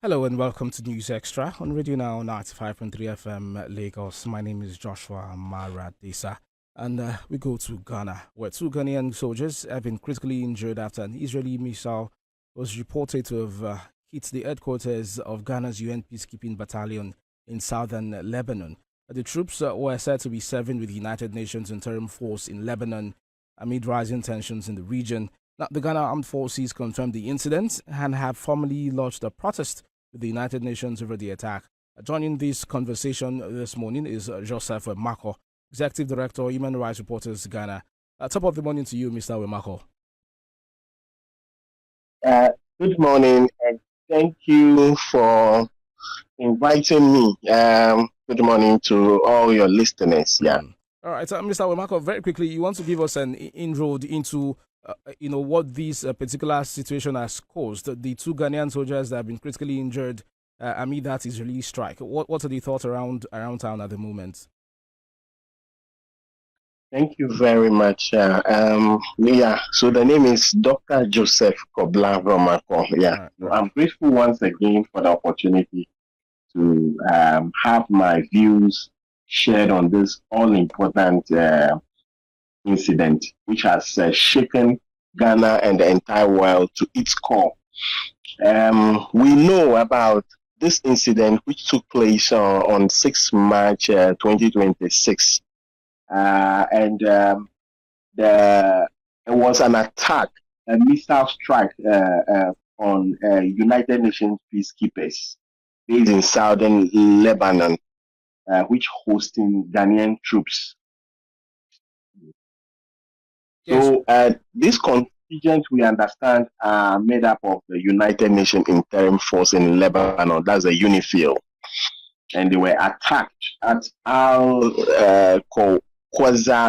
Hello and welcome to News Extra on Radio Now 95.3 FM Lagos. My name is Joshua Maradisa and we go to Ghana, where two Ghanaian soldiers have been critically injured after an Israeli missile was reported to have hit the headquarters of Ghana's UN peacekeeping battalion in southern Lebanon. The troops were said to be serving with the United Nations interim force in Lebanon amid rising tensions in the region. Now, the Ghana Armed Forces confirmed the incident and have formally lodged a protest with the United Nations over the attack. Joining this conversation this morning is Joseph Wemako, Executive Director, Human Rights Reporters Ghana. Top of the morning to you, Mr. Wemako. Good morning, and thank you for inviting me. Good morning to all your listeners. Yeah. All right, Mr. Wemako, very quickly, you want to give us an inroad into what this particular situation has caused. The two Ghanaian soldiers that have been critically injured amid that Israeli strike. What are the thoughts around town at the moment? Thank you very much. So the name is Dr. Joseph Kobla Romako. Yeah. Right. I'm grateful once again for the opportunity to have my views shared on this all-important incident, which has shaken Ghana and the entire world to its core. We know about this incident, which took place on 6 March 2026. There was an attack, a missile strike on United Nations peacekeepers based in southern Lebanon, which hosting Ghanaian troops. Yes. So this contingent, we understand, are made up of the United Nations Interim Force in Lebanon, that's the UNIFIL. And they were attacked at Al-Qaza,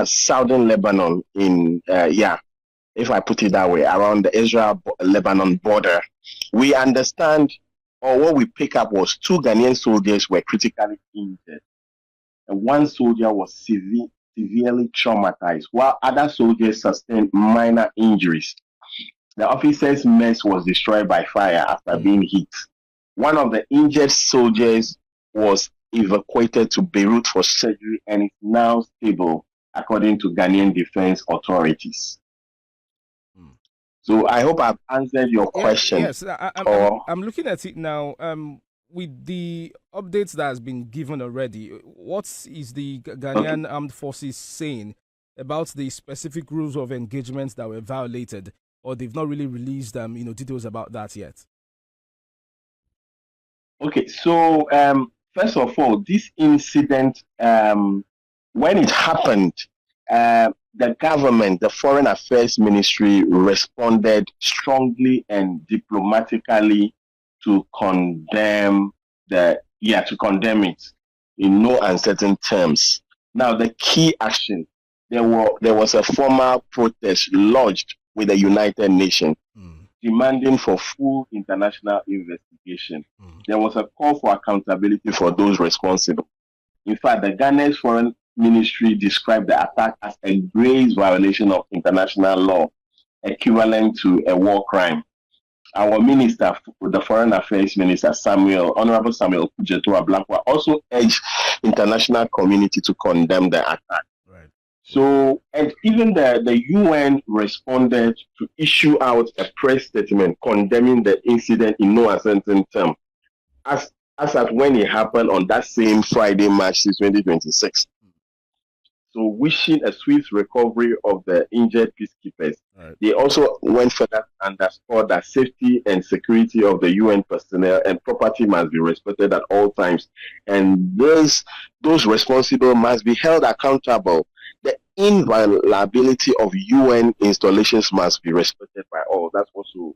southern Lebanon, if I put it that way, around the Israel-Lebanon border. We understand, or what we pick up was two Ghanaian soldiers were critically injured. And one soldier was severely traumatized, while other soldiers sustained minor injuries. The officer's mess was destroyed by fire after being hit. One of the injured soldiers was evacuated to Beirut for surgery and is now stable, according to Ghanaian defense authorities. So I hope I've answered your question. Yes, I'm looking at it now. With the updates that has been given already, what is the Ghanaian Armed Forces saying about the specific rules of engagement that were violated, or they've not really released details about that yet? Okay, so first of all, this incident, when it happened, the government, the Foreign Affairs Ministry, responded strongly and diplomatically to condemn it in no uncertain terms. Now, the key action, there was a formal protest lodged with the United Nations demanding for full international investigation. There was a call for accountability for those responsible. In fact, the Ghanaian Foreign Ministry described the attack as a grave violation of international law, equivalent to a war crime. Our minister, the Foreign Affairs Minister, Honorable Samuel Kujetua-Blankwa, also urged international community to condemn the attack. Right. So, and even the UN responded to issue out a press statement condemning the incident in no uncertain term, as at when it happened on that same Friday, March 6, 2026. So wishing a swift recovery of the injured peacekeepers. Right. They also went further and underscored that safety and security of the UN personnel and property must be respected at all times. And those responsible must be held accountable. The inviolability of UN installations must be respected by all. That's also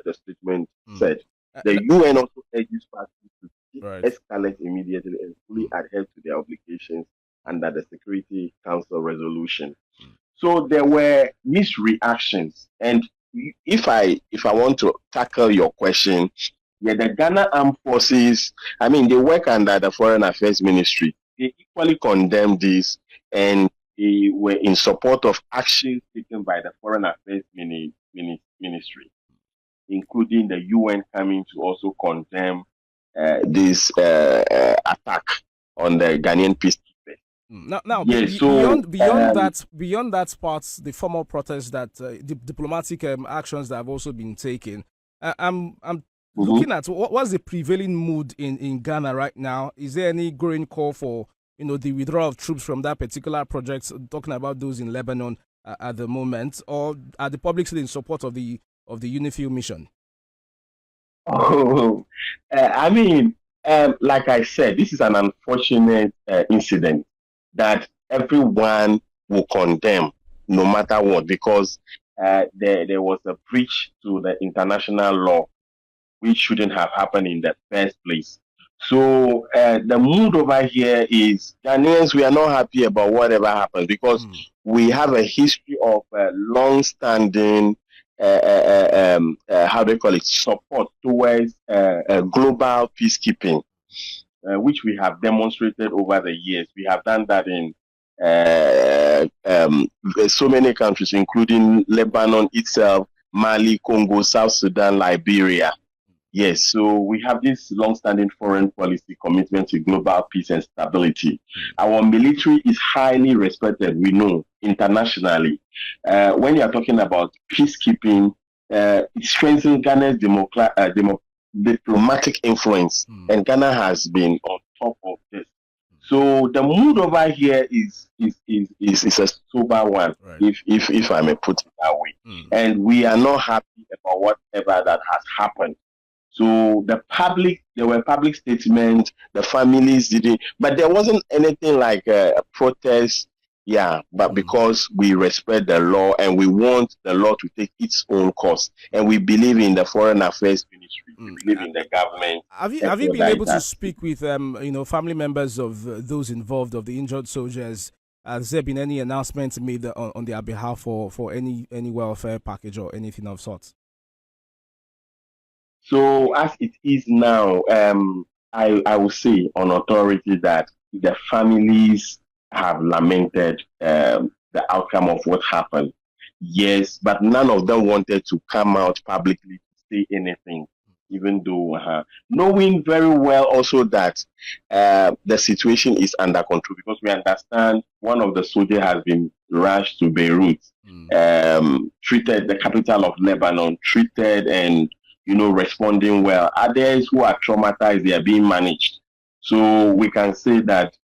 the statement said. The UN also urges parties to escalate immediately and fully adhere to their obligations under the Security Council resolution. So there were misreactions. And if I want to tackle your question, the Ghana Armed Forces, they work under the Foreign Affairs Ministry. They equally condemned this, and they were in support of actions taken by the Foreign Affairs Ministry, including the UN coming to also condemn this attack on the Ghanaian peacekeepers. Now, Yes, so beyond that part, the formal protests that diplomatic actions that have also been taken. I'm mhm. looking at what's the prevailing mood in Ghana right now. Is there any growing call for the withdrawal of troops from that particular project? Talking about those in Lebanon at the moment, or are the public still in support of the UNIFIL mission? Oh, I mean, like I said, this is an unfortunate incident that everyone will condemn no matter what, because there was a breach to the international law which shouldn't have happened in the first place. So the mood over here is Ghanaians, we are not happy about whatever happens because we have a history of long-standing, how do you call it, support towards global peacekeeping, which we have demonstrated over the years. We have done that in so many countries, including Lebanon itself, Mali, Congo, South Sudan, Liberia. Yes, so we have this long-standing foreign policy commitment to global peace and stability. Our military is highly respected, we know, internationally. When you are talking about peacekeeping, it strengthens Ghana's diplomatic influence, and Ghana has been on top of this. So the mood over here is a sober one, Right. if I may put it that way. And we are not happy about whatever that has happened. So there were public statements, the families didn't, but there wasn't anything like a protest. Yeah, but because we respect the law and we want the law to take its own course, and we believe in the Foreign Affairs Ministry, we believe in the government. Have you been able to speak with family members of those involved, of the injured soldiers? Has there been any announcements made on their behalf for any welfare package or anything of sorts? So as it is now, I will say on authority that the families have lamented the outcome of what happened. Yes, but none of them wanted to come out publicly to say anything, even though knowing very well also that the situation is under control, because we understand one of the soldiers has been rushed to Beirut, treated, the capital of Lebanon, treated and responding well. Others who are traumatized, they are being managed. So we can say that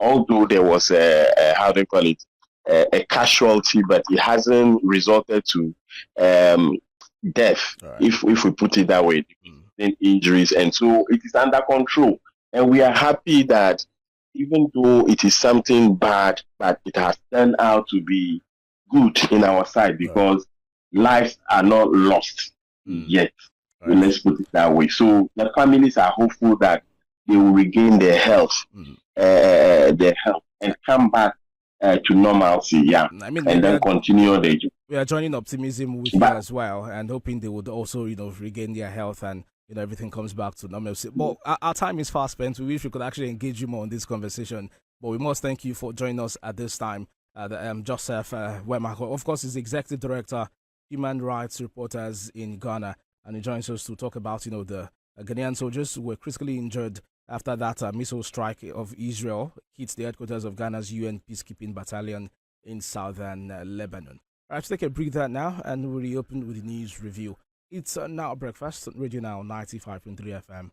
although there was how do you call it, a casualty, but it hasn't resulted to death, Right. if we put it that way, injuries. And so it is under control. And we are happy that even though it is something bad, but it has turned out to be good in our side because lives are not lost yet. Right. Let's put it that way. So the families are hopeful that they will regain their health, and come back to normalcy. Yeah, I mean, and then continue their journey. we are joining optimism with you as well, and hoping they would also, regain their health and everything comes back to normalcy. But our time is fast spent. We wish we could actually engage you more in this conversation, but we must thank you for joining us at this time. Joseph Wemako, of course, is the Executive Director, Human Rights Reporters in Ghana, and he joins us to talk about the Ghanaian soldiers who were critically injured after that missile strike of Israel hit the headquarters of Ghana's UN Peacekeeping Battalion in southern Lebanon. All right, let's take a breather now and we'll reopen with the news review. It's now breakfast, Radio Now 95.3 FM.